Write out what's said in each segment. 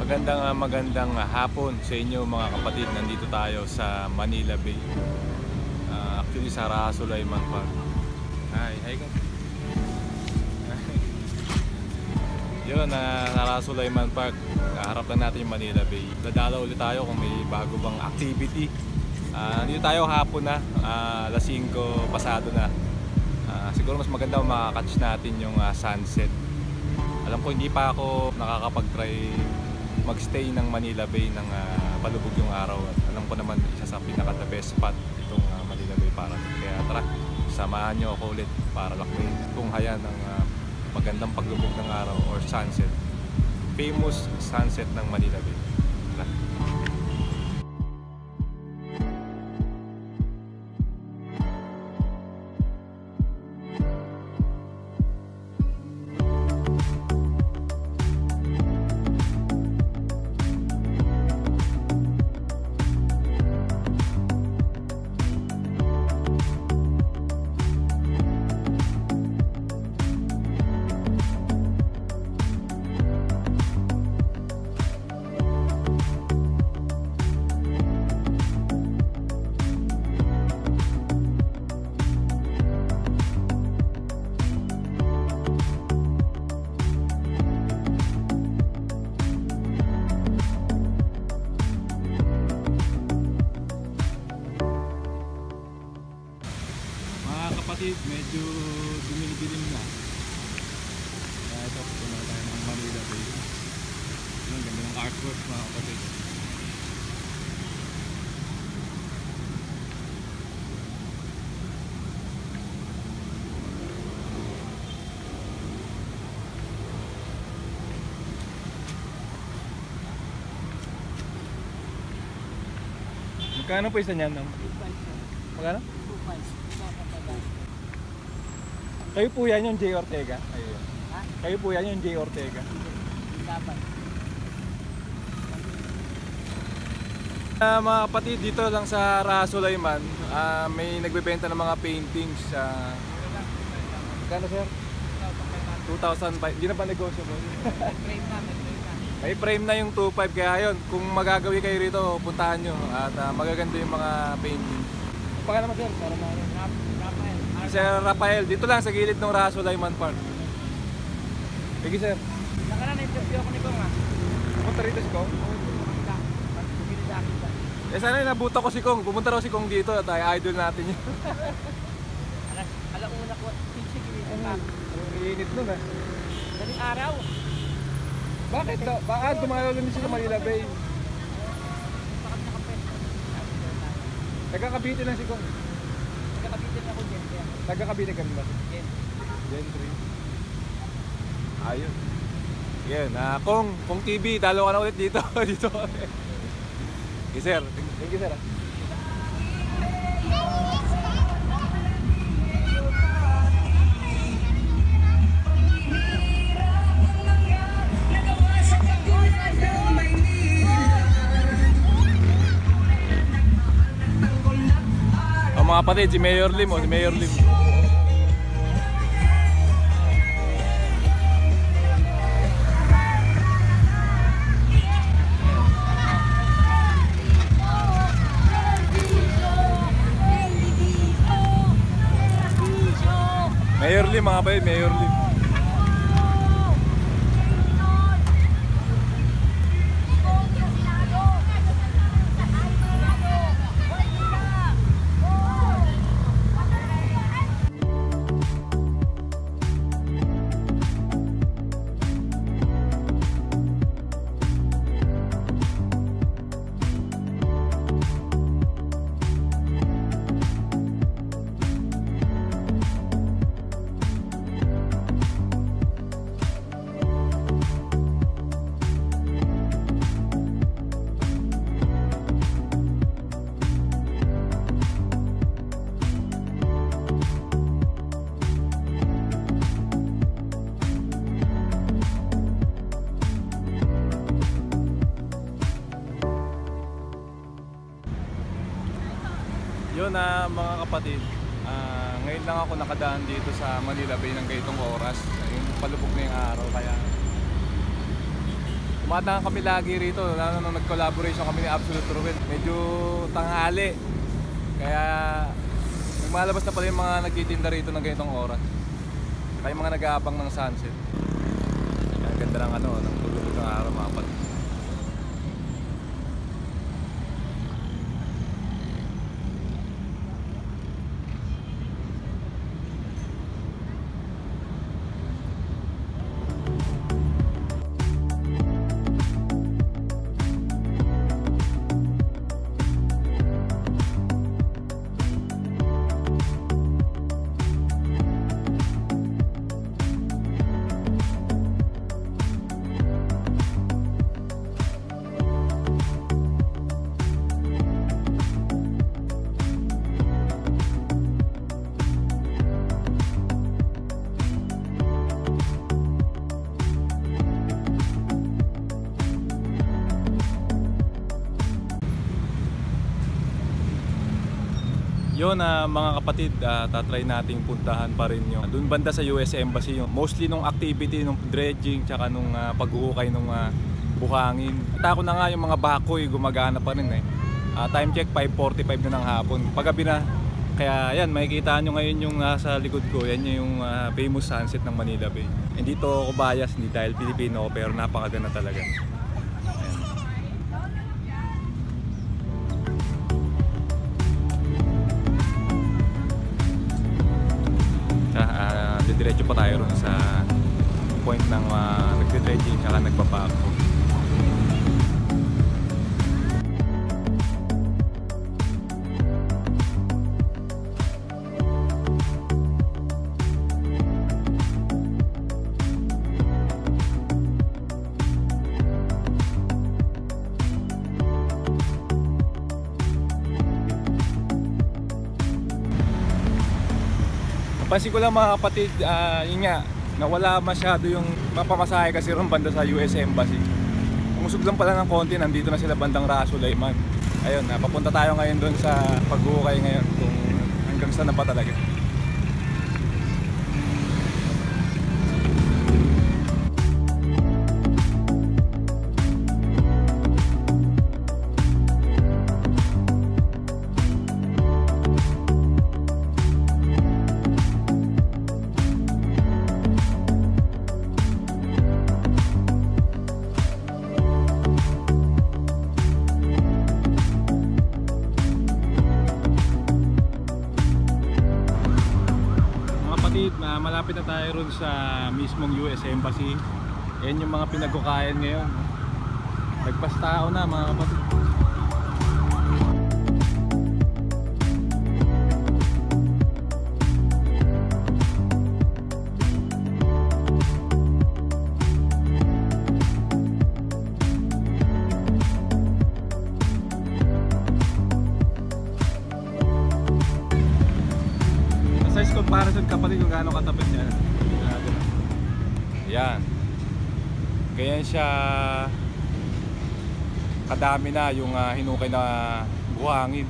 Magandang hapon sa inyo mga kapatid. Nandito tayo sa Manila Bay. Actually sa Raha Sulaiman Park. Hi ka. Yun, sa Raha Sulaiman Park. Harap lang natin yung Manila Bay. Dadalaw ulit tayo kung may bago bang activity. Nandito tayo hapon na, alas 5 pasado na. Siguro mas maganda makakatch natin yung sunset. Alam ko hindi pa ako nakakapag-try magstay ng Manila Bay ng palubog yung araw, at alam ko naman isa sa pinaka the best spot itong Manila Bay para kaya tara, samahan nyo ako ulit para lakbayin kung haya ng magandang paglubog ng araw or sunset, famous sunset ng Manila Bay. Tara. Medyo dumidilim na. Kaya ito, pupunta na tayo ng Manila Bay. Ang ganda ng artwork mga kapatid. Magkano po isa niyan? Magkano? Kayo po yan yung J. Ortega? Ayun. Ha? Kayo po yan yung J. Ortega? Dapat. Mga kapatid, dito lang sa Raha Sulaiman, may nagbebenta ng mga paintings. Kano sir? 2,500. Hindi na ba negotiable? May frame na yung 2,500, kaya yun, kung magagawi kayo rito, puntahan nyo at magaganda yung mga paintings. Baka naman sir, para naman. Sir Rafael, dito lang sa gilid ng Raha Sulaiman Park. Sige sir. Nakaraan na-interview ako ni Kong ha. Pumunta rito si Kong? Sana nabuta ko si Kong. Pumunta raw si Kong dito at idol natin yun. Alauna ko, pinsig gilid pa. Ang init nun ha. Daling araw. Bakit daw? Bakit dumalaw din siya sa Manila Bay? Bakit nakapwesto? Nagkakabiti lang si Kong. Nagkakabitin ako dyan. Nagkakabiti ka rin ba? Yes. Gen 3. Ayun. Yan, Kong TV, talo ka na ulit dito. Dito. Okay, sir. Thank you, sir. Mga kapatid, si Mayor Lim, si Mayor Lim. Mayor Lim mga kapatid, Mayor Lim. Yun na mga kapatid, ngayon lang ako nakadaan dito sa Manila Bay ng ganitong oras. Yung palubog na yung araw, kaya Dumadaan kami lagi rito, lalo nung nag-collaboration kami ni Absolute Ruben. Medyo tanghali. Kaya nagmalabas na pala yung mga nagtitinda rito ng ganitong oras. Kaya yung mga nag-aabang ng sunset. Kaya ganda ng ng tulog ng araw mga kapatid. Yun mga kapatid, tatry nating puntahan pa rin yung doon banda sa US Embassy, yung mostly nung activity nung dredging tsaka nung pag-uukay nung buhangin. Tako na nga yung mga bakoy gumagana pa rin eh. Time check 5:45 na ng hapon, paggabi na. Kaya yan, makikita nyo ngayon yung nasa likod ko, yan yung famous sunset ng Manila Bay. Hindi to ako bias, hindi dahil Pilipino pero napakaganda talaga. Diretso pa tayo ron sa point ng nagde-dredging tsaka nagpapako. Pansin ko lang mga kapatid, yun nga, nawala masyado yung mapamasahe kasi ron banda sa US Embassy. Umusog lang pala ng konti, nandito na sila bandang Ras Sulaiman. Ayun, papunta tayo ngayon doon sa pag-uukay ngayon kung hanggang saan na pa talaga. Malapit na tayo ron sa mismong US Embassy. Yan yung mga pinagkukayan ngayon. Nagpas tao na mga kapatid. Size comparison kapatid kung gaano katapit yan. Yan. Ganyan siya kadami na yung hinukay na buhangin.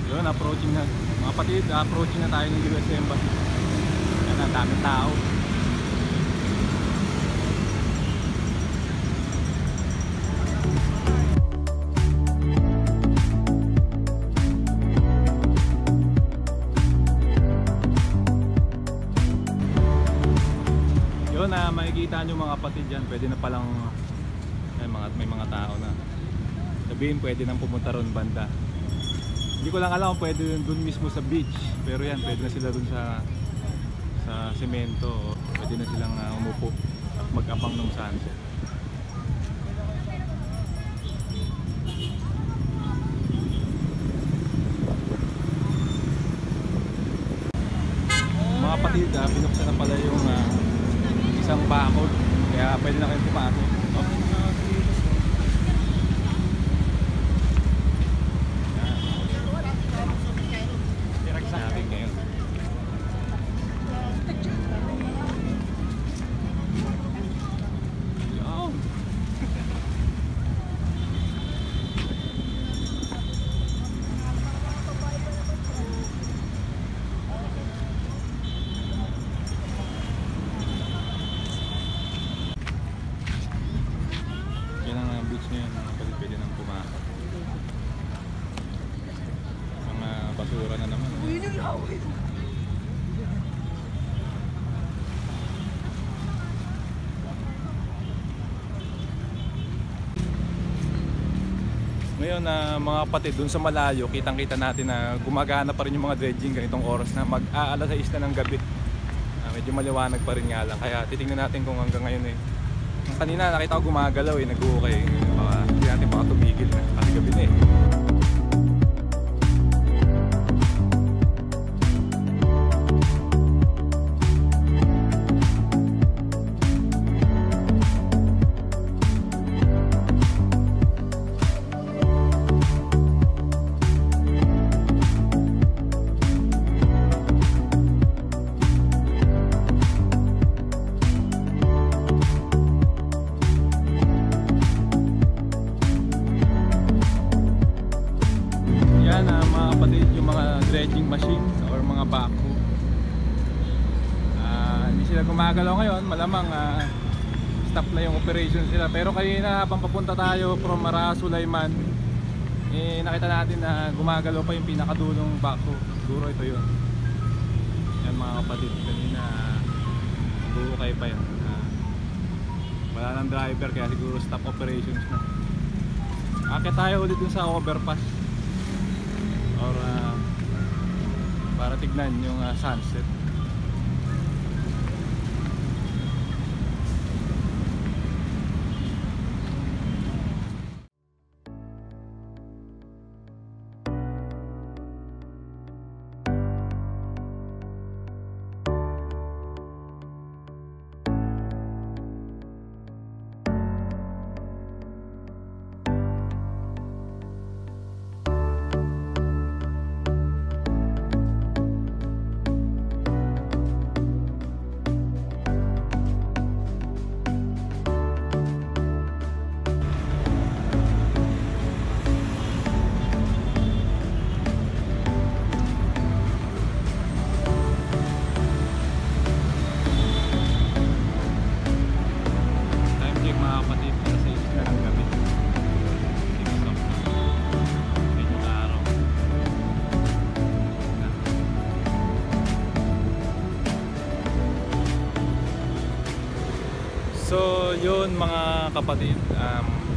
Yun, approaching na. Mga kapatid, approaching na tayo ng US Embassy. Yan, ang daming tao. Makikita nyo mga kapatid dyan, pwede na palang may mga tao na sabihin pwede nang pumunta ron banda. Hindi ko lang alam kung pwede dun mismo sa beach, pero yan, pwede na sila dun sa semento, pwede na silang umupo at mag-abang ng sunset. Mga kapatid, binuksan na pala yung isang bakod, kaya pwede na kayong pumasok. Direct sa atin ngayon. Ngayon na mga kapatid, dun sa malayo, kitang-kita natin na gumagana pa rin yung mga dredging ganitong oras na mag-aalas 6 na ng gabi. Medyo maliwanag pa rin nga lang, kaya titingnan natin kung hanggang ngayon eh. Kanina nakita ko gumagalaw eh, nag-uukay. Hindi natin baka tumigil na, kasi gabi na eh. Mga kapatid, yung mga dredging machines or mga backhoe, hindi sila gumagalaw ngayon, malamang stop na yung operation sila. Pero kanina habang papunta tayo from Mara Sulaiman, nakita natin na gumagalaw pa yung pinakadulong backhoe. Siguro ito yun. Yan mga kapatid, kanina buukay pa yun. Wala nang driver kaya siguro stop operations na. Akit tayo ulit dun sa overpass or para tignan yung sunset. So yun mga kapatid,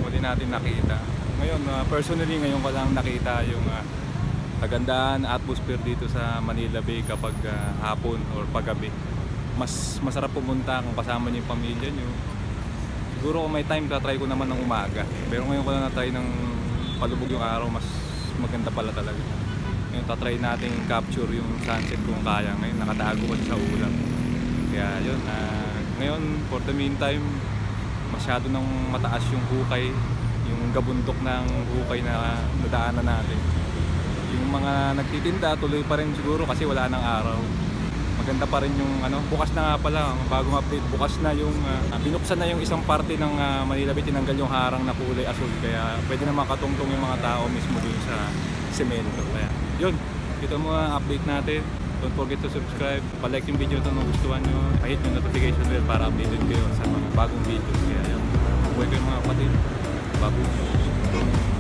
muli natin nakita. Ngayon, personally ngayon ko lang nakita yung kagandahan, atmosphere dito sa Manila Bay kapag hapon or paggabi. Mas masarap pumunta kung kasama niyo yung pamilya niyo. Siguro kung may time, try ko naman ng umaga. Pero ngayon ko lang na-try ng palubog yung araw, mas maganda pala talaga. Ngayon tatry natin capture yung sunset kung kaya. Ngayon nakatago ko sa ulap. Kaya yun, ngayon for the meantime, masyado nang mataas yung hukay, yung gabundok ng hukay na nadaanan natin. Yung mga nagtitinda tuloy pa rin siguro kasi wala nang araw. Maganda pa rin yung bukas na nga pala, bagong update, bukas na yung binuksan na yung isang parte ng Manila Bay, tinanggal yung harang na kulay asul, kaya pwede na makatungtong yung mga tao mismo dun sa semento. Kaya yun, ito mga update natin. Don't forget to subscribe, pa-like yung video ito kung gustuhan nyo, hit yung notification bell para updated kayo sa mga bagong videos. Kaya yun, buhay kayo mga kapatid, bagong news.